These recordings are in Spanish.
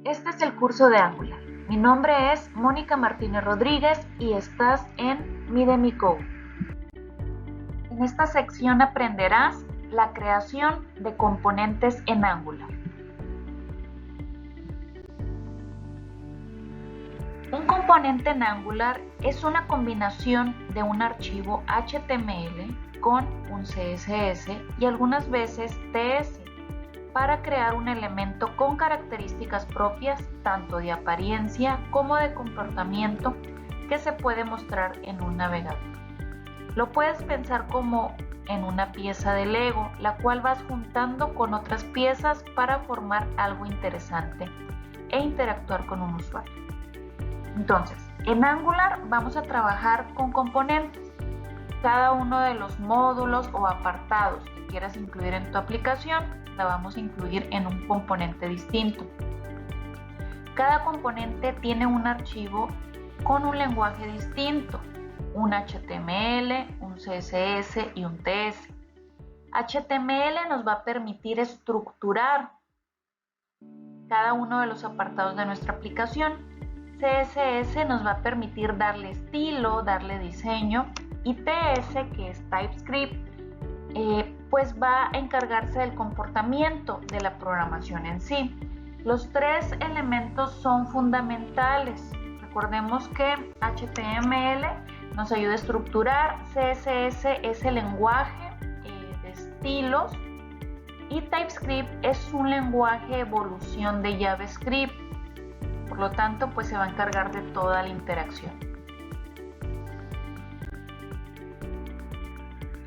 Este es el curso de Angular. Mi nombre es Mónica Martínez Rodríguez y estás en MiDemiCode. En esta sección aprenderás la creación de componentes en Angular. Un componente en Angular es una combinación de un archivo HTML con un CSS y algunas veces TS para crear un elemento con características propias tanto de apariencia como de comportamiento que se puede mostrar en un navegador. Lo puedes pensar como en una pieza de Lego, la cual vas juntando con otras piezas para formar algo interesante e interactuar con un usuario. Entonces, en Angular vamos a trabajar con componentes. Cada uno de los módulos o apartados que quieras incluir en tu aplicación, la vamos a incluir en un componente distinto. Cada componente tiene un archivo con un lenguaje distinto, un HTML, un CSS y un TS. HTML nos va a permitir estructurar cada uno de los apartados de nuestra aplicación. CSS nos va a permitir darle estilo, darle diseño, y TS, que es TypeScript, pues va a encargarse del comportamiento de la programación en sí. Los tres elementos son fundamentales. Recordemos que HTML nos ayuda a estructurar, CSS es el lenguaje de estilos y TypeScript es un lenguaje evolución de JavaScript. Por lo tanto, pues se va a encargar de toda la interacción.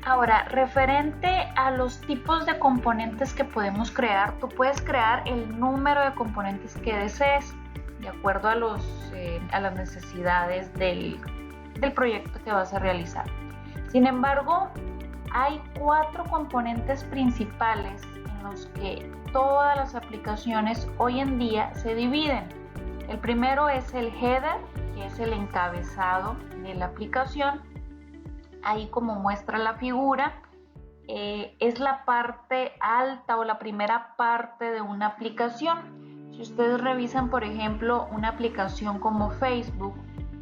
Ahora, referente a los tipos de componentes que podemos crear, tú puedes crear el número de componentes que desees, de acuerdo a las necesidades del proyecto que vas a realizar. Sin embargo, hay 4 componentes principales en los que todas las aplicaciones hoy en día se dividen. El primero es el header, que es el encabezado de la aplicación. Ahí, como muestra la figura, es la parte alta o la primera parte de una aplicación. Si ustedes revisan, por ejemplo, una aplicación como Facebook,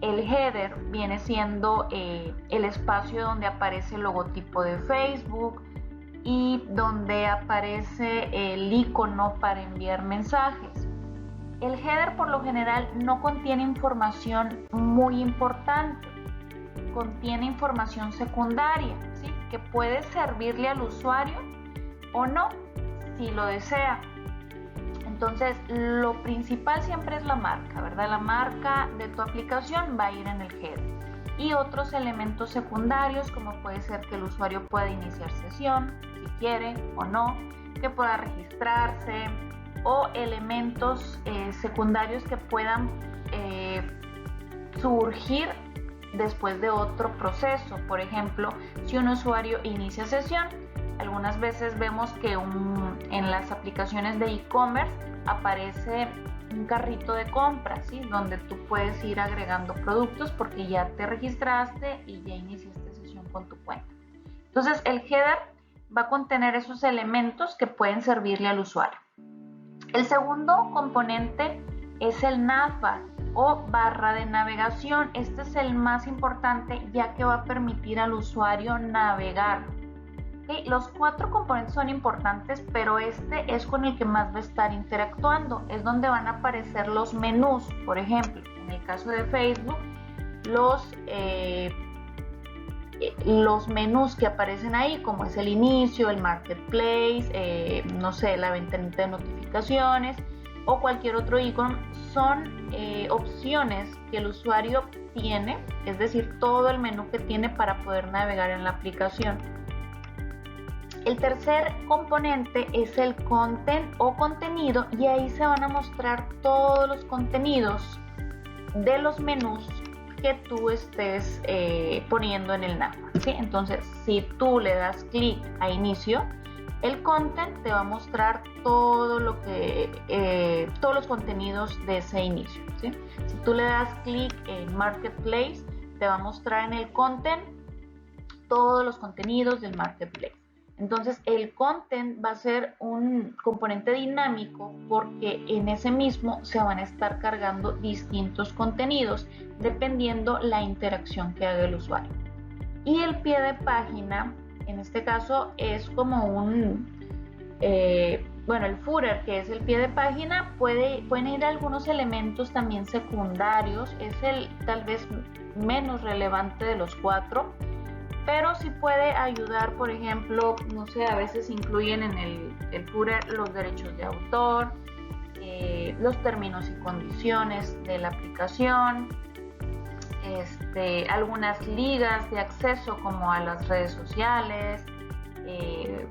el header viene siendo el espacio donde aparece el logotipo de Facebook y donde aparece el icono para enviar mensajes. El header por lo general no contiene información muy importante, contiene información secundaria, ¿sí? Que puede servirle al usuario o no, si lo desea. Entonces, lo principal siempre es la marca, ¿verdad? La marca de tu aplicación va a ir en el header. Y otros elementos secundarios, como puede ser que el usuario pueda iniciar sesión, si quiere o no, que pueda registrarse, o elementos secundarios que puedan surgir después de otro proceso. Por ejemplo, si un usuario inicia sesión, algunas veces vemos que en las aplicaciones de e-commerce aparece un carrito de compras, ¿sí? Donde tú puedes ir agregando productos porque ya te registraste y ya iniciaste sesión con tu cuenta. Entonces, el header va a contener esos elementos que pueden servirle al usuario. El segundo componente es el navbar o barra de navegación. Este es el más importante, ya que va a permitir al usuario navegar. ¿Okay? Los 4 componentes son importantes, pero este es con el que más va a estar interactuando. Es donde van a aparecer los menús. Por ejemplo, en el caso de Facebook, los menús que aparecen ahí, como es el inicio, el marketplace, no sé, la ventanita de notificaciones o cualquier otro icono, son opciones que el usuario tiene, es decir, todo el menú que tiene para poder navegar en la aplicación. El tercer componente es el content o contenido, y ahí se van a mostrar todos los contenidos de los menús que tú estés poniendo en el navbar, ¿sí? Entonces, si tú le das clic a inicio, el content te va a mostrar todos los contenidos de ese inicio, ¿sí? Si tú le das clic en marketplace, te va a mostrar en el content todos los contenidos del marketplace. Entonces el content va a ser un componente dinámico porque en ese mismo se van a estar cargando distintos contenidos dependiendo la interacción que haga el usuario. Y el pie de página, en este caso, es como el footer, que es el pie de página, pueden ir algunos elementos también secundarios, es el tal vez menos relevante de los 4, pero sí puede ayudar. Por ejemplo, no sé, a veces incluyen en el footer los derechos de autor, los términos y condiciones de la aplicación, algunas ligas de acceso como a las redes sociales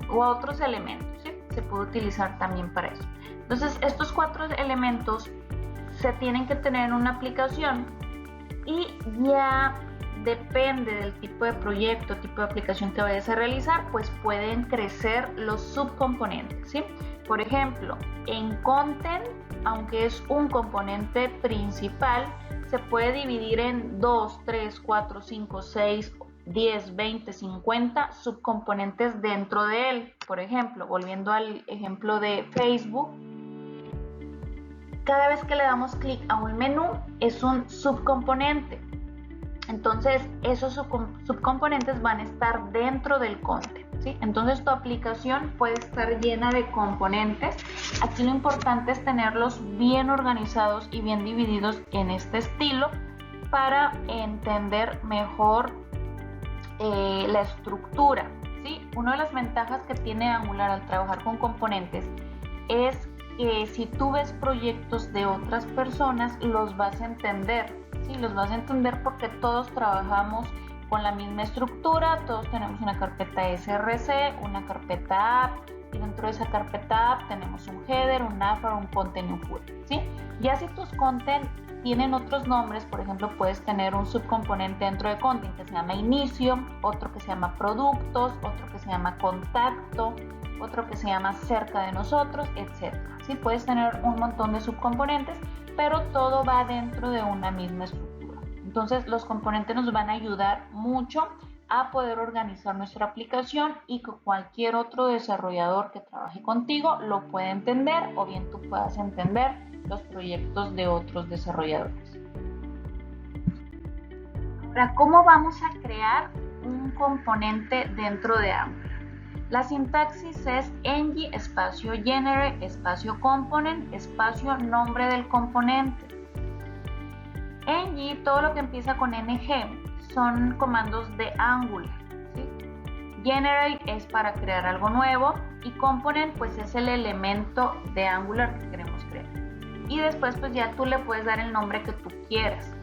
u otros elementos, ¿sí? Se puede utilizar también para eso. Entonces, estos 4 elementos se tienen que tener en una aplicación y ya depende del tipo de proyecto, tipo de aplicación que vayas a realizar, pues pueden crecer los subcomponentes, ¿sí? Por ejemplo, en content, aunque es un componente principal, se puede dividir en 2, 3, 4, 5, 6, 10, 20, 50 subcomponentes dentro de él. Por ejemplo, volviendo al ejemplo de Facebook, cada vez que le damos clic a un menú es un subcomponente. Entonces, esos subcomponentes van a estar dentro del content, ¿sí? Entonces, tu aplicación puede estar llena de componentes. Aquí lo importante es tenerlos bien organizados y bien divididos en este estilo para entender mejor la estructura, ¿sí? Una de las ventajas que tiene Angular al trabajar con componentes es que si tú ves proyectos de otras personas, los vas a entender. Sí, los vas a entender porque todos trabajamos con la misma estructura, todos tenemos una carpeta SRC, una carpeta app, y dentro de esa carpeta app tenemos un header, un navbar, un content y un footer, ¿sí? Ya si tus content tienen otros nombres, por ejemplo, puedes tener un subcomponente dentro de content que se llama inicio, otro que se llama productos, otro que se llama contacto, otro que se llama cerca de nosotros, etc. ¿Sí? Puedes tener un montón de subcomponentes, pero todo va dentro de una misma estructura. Entonces, los componentes nos van a ayudar mucho a poder organizar nuestra aplicación y que cualquier otro desarrollador que trabaje contigo lo pueda entender, o bien tú puedas entender los proyectos de otros desarrolladores. Ahora, ¿cómo vamos a crear un componente dentro de Angular? La sintaxis es ng espacio genere espacio component espacio nombre del componente. Ng, todo lo que empieza con ng, son comandos de Angular, ¿sí? Generate es para crear algo nuevo y component pues es el elemento de Angular que queremos crear. Y después pues ya tú le puedes dar el nombre que tú quieras.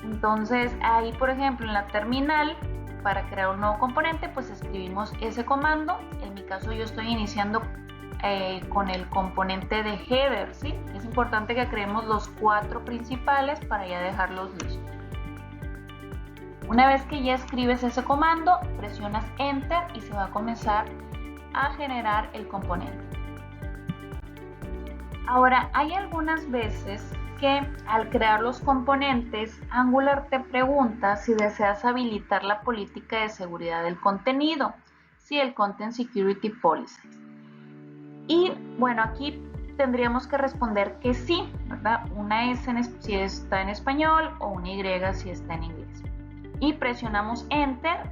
Entonces ahí, por ejemplo, en la terminal, para crear un nuevo componente, pues escribimos ese comando. En mi caso yo estoy iniciando con el componente de header, ¿sí? Es importante que creemos los 4 principales para ya dejarlos listos. Una vez que ya escribes ese comando, presionas Enter y se va a comenzar a generar el componente. Ahora, hay algunas veces que al crear los componentes, Angular te pregunta si deseas habilitar la política de seguridad del contenido, ¿sí? El Content Security Policy. Y bueno, aquí tendríamos que responder que sí, ¿verdad? Una S si está en español o una Y si está en inglés. Y presionamos Enter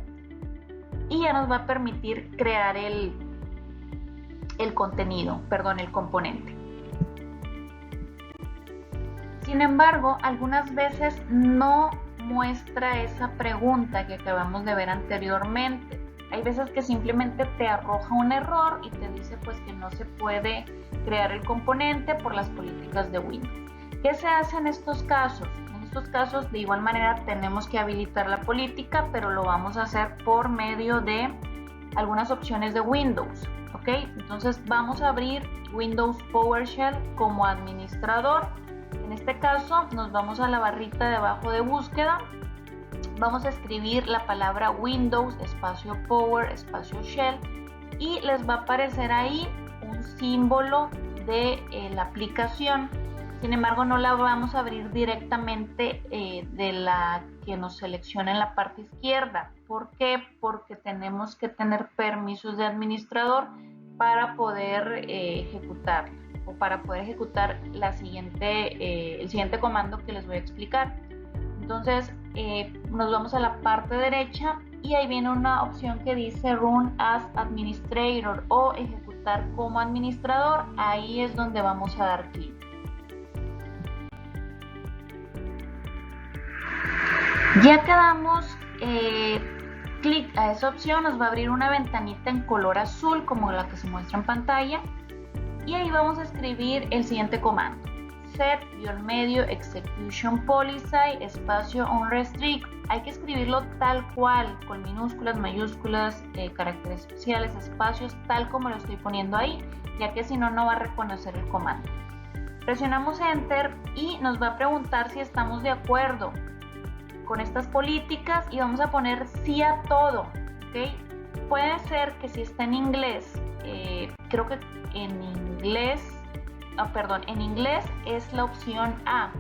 y ya nos va a permitir crear el componente. Sin embargo, algunas veces no muestra esa pregunta que acabamos de ver anteriormente. Hay veces que simplemente te arroja un error y te dice pues que no se puede crear el componente por las políticas de Windows. ¿Qué se hace en estos casos? En estos casos de igual manera tenemos que habilitar la política, pero lo vamos a hacer por medio de algunas opciones de Windows. ¿Ok? Entonces vamos a abrir Windows PowerShell como administrador. En este caso nos vamos a la barrita de abajo de búsqueda, vamos a escribir la palabra Windows espacio Power espacio Shell y les va a aparecer ahí un símbolo de la aplicación. Sin embargo, no la vamos a abrir directamente de la que nos selecciona en la parte izquierda. ¿Por qué? Porque tenemos que tener permisos de administrador para poder ejecutar o para poder ejecutar el siguiente comando que les voy a explicar. Entonces, nos vamos a la parte derecha y ahí viene una opción que dice Run as Administrator o ejecutar como administrador. Ahí es donde vamos a dar clic. Ya que damos clic a esa opción, nos va a abrir una ventanita en color azul como la que se muestra en pantalla y ahí vamos a escribir el siguiente comando: set-medio execution policy espacio unrestrict. Hay que escribirlo tal cual, con minúsculas, mayúsculas, caracteres especiales, espacios, tal como lo estoy poniendo ahí, ya que si no, no va a reconocer el comando. Presionamos Enter y nos va a preguntar si estamos de acuerdo con estas políticas y vamos a poner sí a todo, ¿ok? Puede ser que si está en inglés, creo que en inglés es la opción A.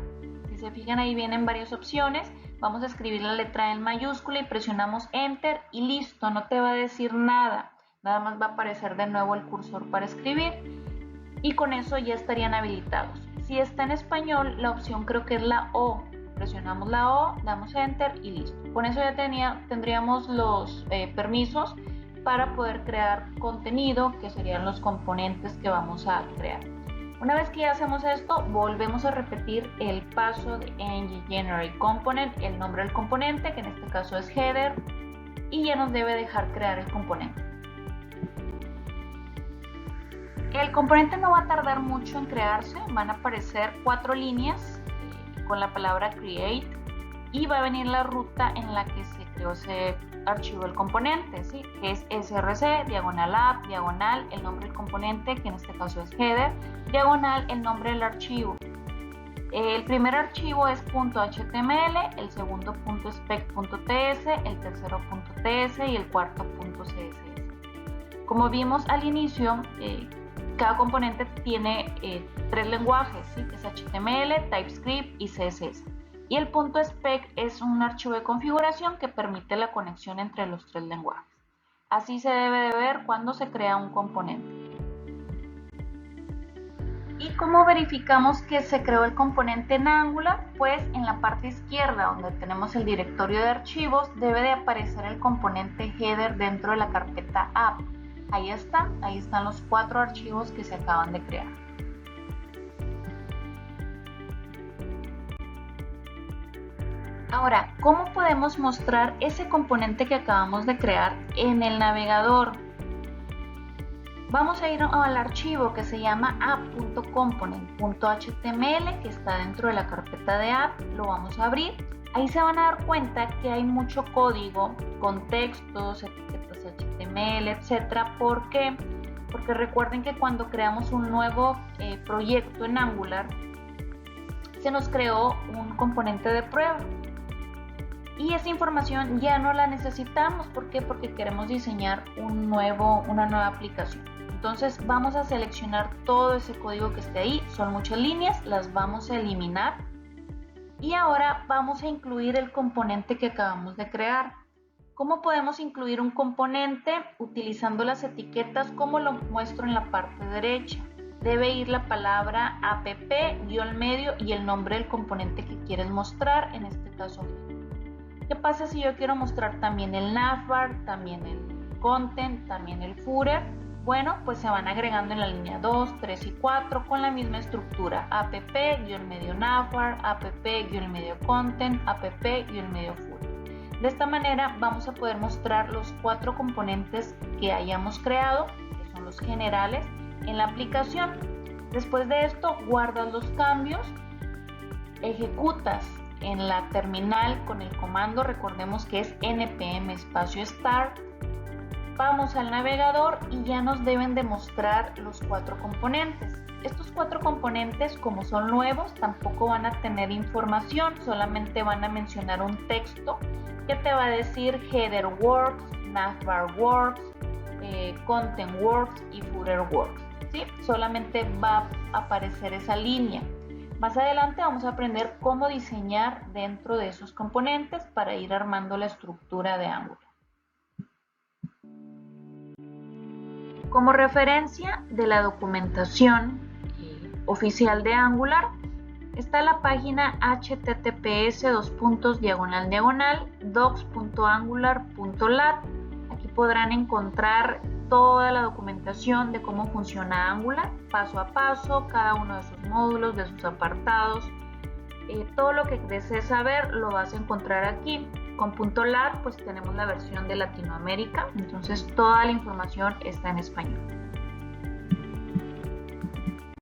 Si se fijan, ahí vienen varias opciones. Vamos a escribir la letra en mayúscula y presionamos Enter y listo, no te va a decir nada. Nada más va a aparecer de nuevo el cursor para escribir y con eso ya estarían habilitados. Si está en español, la opción creo que es la O. Presionamos la O, damos Enter y listo. Con eso ya tendríamos los permisos para poder crear contenido, que serían los componentes que vamos a crear. Una vez que ya hacemos esto, volvemos a repetir el paso de ng-generate component, el nombre del componente, que en este caso es header, y ya nos debe dejar crear el componente. El componente no va a tardar mucho en crearse, van a aparecer 4 líneas con la palabra create y va a venir la ruta en la que se creó ese archivo del componente, ¿sí? Que es src, diagonal app, diagonal, el nombre del componente, que en este caso es header, diagonal, el nombre del archivo. El primer archivo es .html, el segundo .spec.ts, el tercero .ts y el cuarto .css. Como vimos al inicio, cada componente tiene 3 lenguajes, ¿sí? Que es HTML, TypeScript y CSS. Y el .spec es un archivo de configuración que permite la conexión entre los 3 lenguajes. Así se debe de ver cuando se crea un componente. ¿Y cómo verificamos que se creó el componente en Angular? Pues en la parte izquierda, donde tenemos el directorio de archivos, debe de aparecer el componente header dentro de la carpeta app. Ahí están los 4 archivos que se acaban de crear. Ahora, ¿cómo podemos mostrar ese componente que acabamos de crear en el navegador? Vamos a ir al archivo que se llama app.component.html, que está dentro de la carpeta de app. Lo vamos a abrir. Ahí se van a dar cuenta que hay mucho código con textos, etiquetas HTML, etc. ¿Por qué? Porque recuerden que cuando creamos un nuevo proyecto en Angular, se nos creó un componente de prueba. Y esa información ya no la necesitamos. ¿Por qué? Porque queremos diseñar una nueva aplicación. Entonces vamos a seleccionar todo ese código que esté ahí. Son muchas líneas, las vamos a eliminar. Y ahora vamos a incluir el componente que acabamos de crear. ¿Cómo podemos incluir un componente? Utilizando las etiquetas como lo muestro en la parte derecha. Debe ir la palabra app-medio y el nombre del componente que quieres mostrar, en este caso. ¿Qué pasa si yo quiero mostrar también el navbar, también el content, también el footer? Bueno, pues se van agregando en la línea 2, 3 y 4 con la misma estructura: app-medio navbar, app-medio content, app-medio footer. De esta manera vamos a poder mostrar los 4 componentes que hayamos creado, que son los generales, en la aplicación. Después de esto, guardas los cambios, ejecutas en la terminal con el comando, recordemos que es npm start. Vamos al navegador y ya nos deben de mostrar los 4 componentes. Estos 4 componentes, como son nuevos, tampoco van a tener información, solamente van a mencionar un texto que te va a decir header works, navbar works, content works y footer works, ¿sí? Solamente va a aparecer esa línea. Más adelante vamos a aprender cómo diseñar dentro de esos componentes para ir armando la estructura de Angular. Como referencia de la documentación oficial de Angular está la página https://docs.angular.lat. Aquí podrán encontrar toda la documentación de cómo funciona Angular, paso a paso, cada uno de sus módulos, de sus apartados. Todo lo que desees saber lo vas a encontrar aquí. Con .lat pues tenemos la versión de Latinoamérica, entonces toda la información está en español.